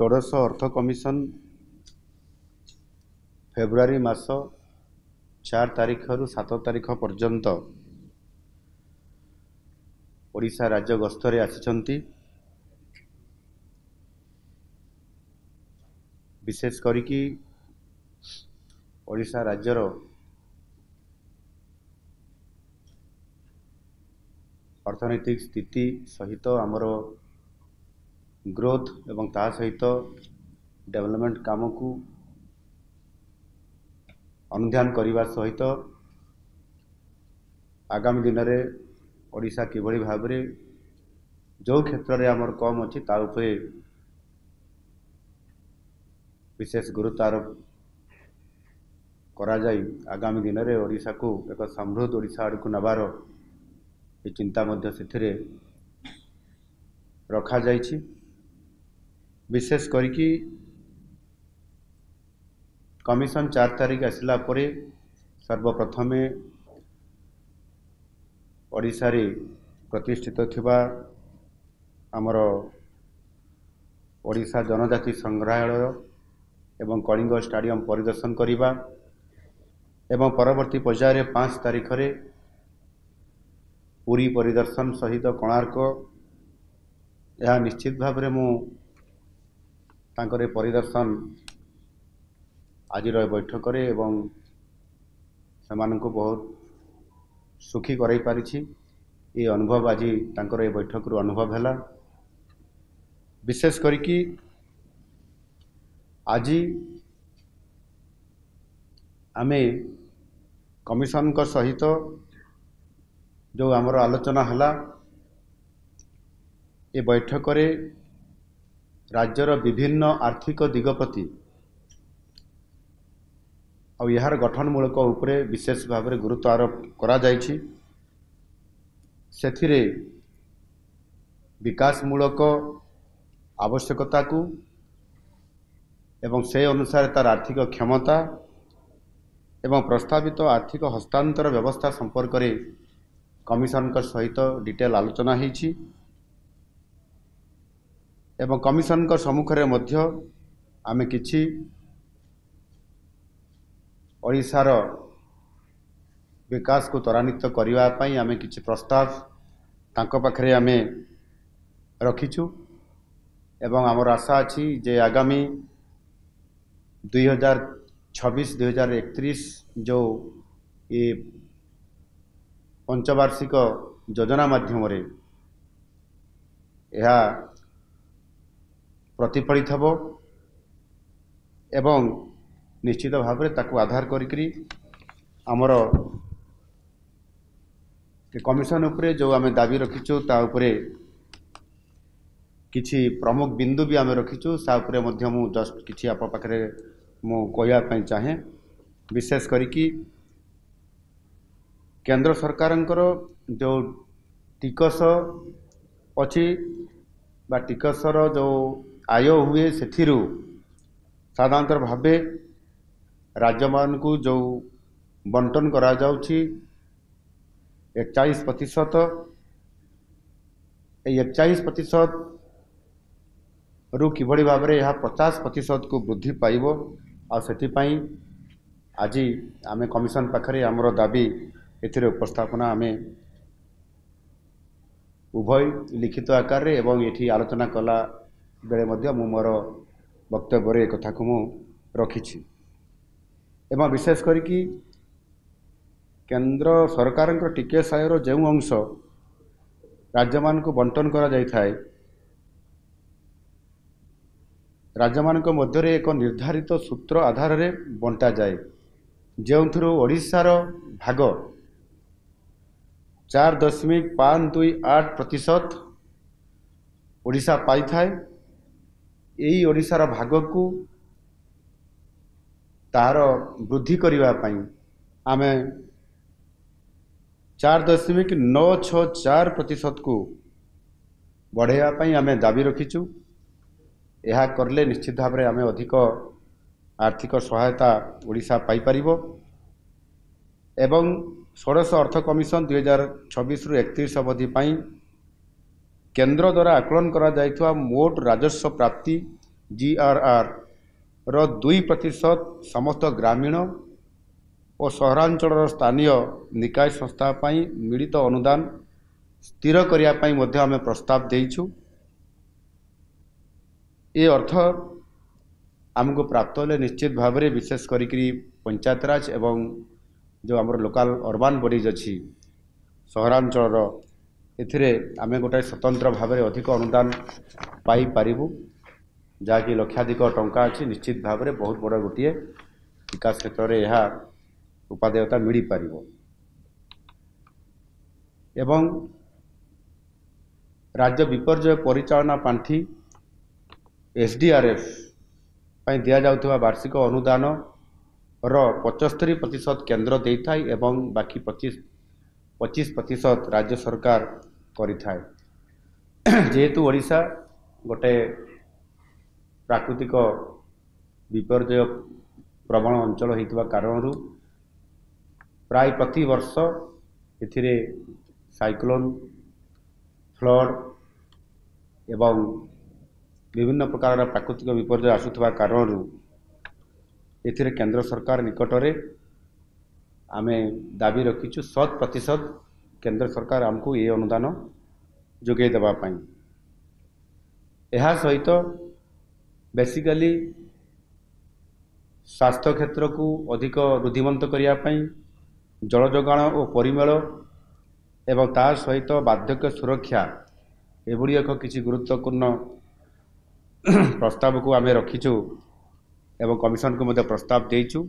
षोडश अर्थ commission February मास 4 तारीख रु 7 तारीख पर्यंत ओडिशा राज्य गस्तरे आसिछंती। विशेष करिकी ओडिशा राज्यर अर्थनैतिक स्थिति सहित आमर ग्रोथ एवं ता सहित डेवलपमेंट काम को अनुध्यान करने सहित आगामी दिन में ओडिशा किभली भाव में जो क्षेत्र में आमर कम अच्छी ता उपरे विशेष गुरुत्व आरोप करा जाई आगामी दिन में ओडिशा को एक समृद्ध ओडिशा आड़ को नबार ये चिंता मध्य से रखा जाइछि। विशेष करिकी कमिशन 4 तारीख आसला परे सर्वप्रथमे ओडिशा रे प्रतिष्ठित थिबा आमर ओडिशा जनजाति संग्रहालय एवं कलिंग स्टेडियम परिदर्शन करिबा एवं परवर्ती पर्याय 5 तारीख रे पूरी परिदर्शन सहित कोणार्क यह निश्चित भाव में मु तांकरे परिदर्शन आज बैठक रे एवं समान को बहुत सुखी कराई पारिछि। ये अनुभव आज तांकर बैठक रु अनुभव हैला। विशेष करिकी आज आमे कमिशन को सहित जो आमर आलोचना हला ये बैठक रे राज्यर विभिन्न आर्थिक दिग प्रति और यार गठनमूलक उपरे विशेष भाव में गुरुत्व आरोप करा जाइछि। सेथिरे विकासमूलक आवश्यकता को एवं से अनुसार तार आर्थिक क्षमता एवं प्रस्तावित आर्थिक हस्तांतर व्यवस्था संपर्क में कमिशन का सहित डिटेल आलोचना होइछि एवं कमिशन का सम्मुख में मध्य आमे किछि ओडिशार विकास को त्वरान्वित करने पाई आमे किछि प्रस्ताव तांको पाखरे आमे रखिछु एवं आमर आशा अछि जे आगामी 2026-2031 जो ये पंचवार्षिक योजना माध्यम रे यह प्रतिफलित हबो एवं निश्चित भाव में ताकू आधार करी आमर कमिशन उपरे जो आमे दाबी रखिछु ता उपरे किछि प्रमुख बिंदु भी आमे रखिछु सा उपरे मध्य मु जस्ट किछि आप पाखरे मु कहया पई चाहे। विशेष करिकी केंद्र सरकारंकर जो टिकस अच्छी बा टिकसर जो आय हुए सेथिरु साधारणतः भावे राज्य मान को जो बंटन करा जाउछि 41%, 41% रु किभली भाव में यह 50% को वृद्धि पाइब आ सेथिपाई आज आमे कमिशन पाखरे आमर दाबी एथिरे उपस्थापना आमे उभय लिखित आकार रे एवं एठी आलोचना कला बेले मध्य मु मोर वक्तव्य रे कथा को मु रखिछि एवं विशेष करिकी केंद्र सरकार टिकेस आयर जो अंश राज्य मान को बंटन करा जाय थाए राज्य मान मध्य एक निर्धारित सूत्र आधार रे बंटा जाए जो ओडिशार भाग 4.528% ओडिशा पाई थाए। यही ओडिशार भाग को तार वृद्धि करने पाई आमे 4.964% को बढ़ाई आमे दाबी रखिचु। यह करले निश्चित भाव में आमे अधिक आर्थिक सहायता ओडिशा पाई परिबो एवं षोडश अर्थ कमिशन 2026-31 अवधि पाई केंद्र द्वारा आकलन करा जायथवा मोट राजस्व प्राप्ति GRR ର 2% ସମସ୍ତ ଗ୍ରାମୀଣ ଓ ସହରାଞ୍ଚଳର ସ୍ଥାନୀୟ ନିକାୟ ସଂସ୍ଥା ପାଇଁ ମିଳିତ ଅନୁଦାନ ସ୍ଥିର କରିବା ପାଇଁ ମଧ୍ୟ ଆମେ ପ୍ରସ୍ତାବ ଦେଇଛୁ। ଏ ଅର୍ଥ ଆମକୁ ପ୍ରାପ୍ତ ହେଲେ ନିଶ୍ଚିତ ଭାବରେ ବିଶେଷ କରିକି ପଞ୍ଚାୟତରାଜ ଏବଂ ଯେଉଁ ଆମର ଲୋକାଲ ଅର୍ବାନ୍ ବଡିଜ୍ ଅଛି ସହରାଞ୍ଚଳର ଏଥିରେ ଆମେ ଗୋଟାଏ ସ୍ୱତନ୍ତ୍ର ଭାବରେ ଅଧିକ ଅନୁଦାନ ପାଇପାରିବୁ, ଯାହାକି ଲକ୍ଷାଧିକ ଟଙ୍କା ଅଛି। ନିଶ୍ଚିତ ଭାବରେ ବହୁତ ବଡ଼ ଗୋଟିଏ ବିକାଶ କ୍ଷେତ୍ରରେ ଏହା ଉପାଦେୟତା ମିଳିପାରିବ। ଏବଂ ରାଜ୍ୟ ବିପର୍ଯ୍ୟୟ ପରିଚାଳନା ପାଣ୍ଠି SDRF ପାଇଁ ଦିଆଯାଉଥିବା ବାର୍ଷିକ ଅନୁଦାନର 75% କେନ୍ଦ୍ର ଦେଇଥାଏ ଏବଂ ବାକି 25% ରାଜ୍ୟ ସରକାର କରିଥାଏ। ଯେହେତୁ ଓଡ଼ିଶା ଗୋଟେ ପ୍ରାକୃତିକ ବିପର୍ଯ୍ୟୟ ପ୍ରବଣ ଅଞ୍ଚଳ ହୋଇଥିବା କାରଣରୁ ପ୍ରାୟ ପ୍ରତିବର୍ଷ ଏଥିରେ ସାଇକ୍ଲୋନ୍, ଫ୍ଲଡ୍ ଏବଂ ବିଭିନ୍ନ ପ୍ରକାରର ପ୍ରାକୃତିକ ବିପର୍ଯ୍ୟୟ ଆସୁଥିବା କାରଣରୁ ଏଥିରେ କେନ୍ଦ୍ର ସରକାର ନିକଟରେ ଆମେ ଦାବି ରଖିଛୁ 100% କେନ୍ଦ୍ର ସରକାର ଆମକୁ ଏ ଅନୁଦାନ ଯୋଗାଇ ଦେବା ପାଇଁ। ଏହା ସହିତ ବେସିକାଲି ସ୍ୱାସ୍ଥ୍ୟ କ୍ଷେତ୍ରକୁ ଅଧିକ ବୃଦ୍ଧିମନ୍ତ କରିବା ପାଇଁ ଜଳ ଯୋଗାଣ ଓ ପରିମଳ ଏବଂ ତା ସହିତ ବାର୍ଦ୍ଧକ୍ୟ ସୁରକ୍ଷା ଏଭଳି ଏକ କିଛି ଗୁରୁତ୍ୱପୂର୍ଣ୍ଣ ପ୍ରସ୍ତାବକୁ ଆମେ ରଖିଛୁ ଏବଂ କମିଶନକୁ ମଧ୍ୟ ପ୍ରସ୍ତାବ ଦେଇଛୁ।